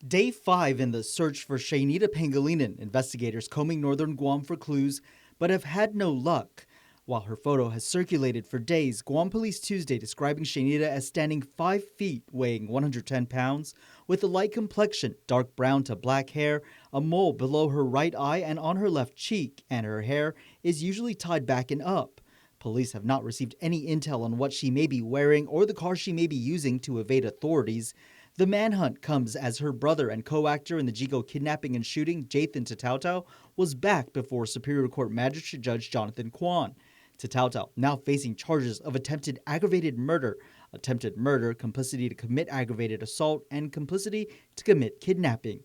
Day 5 in the search for Shaenita Pangelinan, investigators combing northern Guam for clues, but have had no luck. While her photo has circulated for days, Guam Police Tuesday describing Shaenita as standing 5 feet, weighing 110 pounds, with a light complexion, dark brown to black hair, a mole below her right eye and on her left cheek, and her hair is usually tied back and up. Police have not received any intel on what she may be wearing or the car she may be using to evade authorities. The manhunt comes as her brother and co-actor in the Jigo kidnapping and shooting, Jathan Tedtaotao, was back before Superior Court Magistrate Judge Jonathan Kwan. Tedtaotao now facing charges of attempted aggravated murder, complicity to commit aggravated assault, and complicity to commit kidnapping.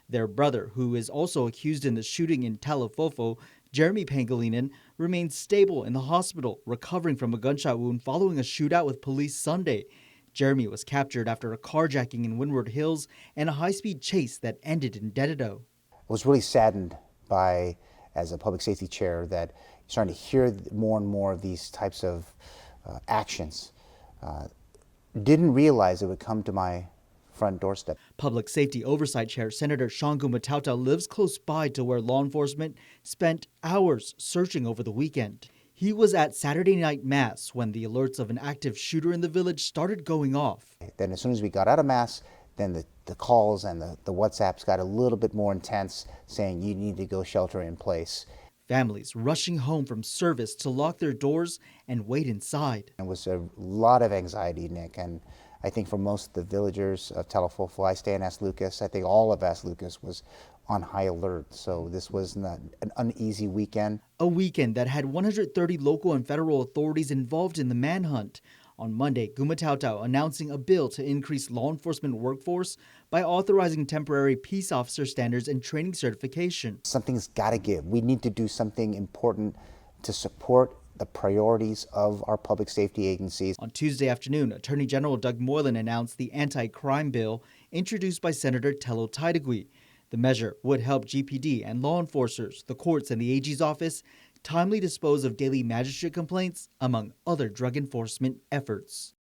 Their brother, who is also accused in the shooting in Talo'fo'fo, Jeromy Pangelinan, remains stable in the hospital, recovering from a gunshot wound following a shootout with police Sunday. Jeromy was captured after a carjacking in Windward Hills and a high-speed chase that ended in Tedtaotao. I was really saddened by, as a public safety chair, that you're starting to hear more and more of these types of actions. Didn't realize it would come to my front doorstep. Public Safety Oversight Chair Senator Shaenita Pangelinan lives close by to where law enforcement spent hours searching over the weekend. He was at Saturday night mass when the alerts of an active shooter in the village started going off. Then as soon as we got out of mass, then the calls and the WhatsApps got a little bit more intense, saying you need to go shelter in place. Families rushing home from service to lock their doors and wait inside. It was a lot of anxiety, Nick, and I think for most of the villagers of Talo'fo'fo, I stay in As Lucas, I think all of As Lucas was on high alert, so this was not an uneasy weekend. A weekend that had 130 local and federal authorities involved in the manhunt. On Monday, Guam Police announcing a bill to increase law enforcement workforce by authorizing temporary peace officer standards and training certification. Something's got to give. We need to do something important to support the priorities of our public safety agencies. On Tuesday afternoon, Attorney General Doug Moylan announced the anti-crime bill introduced by Senator Talo'fo'fo. The measure would help GPD and law enforcers, the courts, and the AG's office timely dispose of daily magistrate complaints, among other drug enforcement efforts.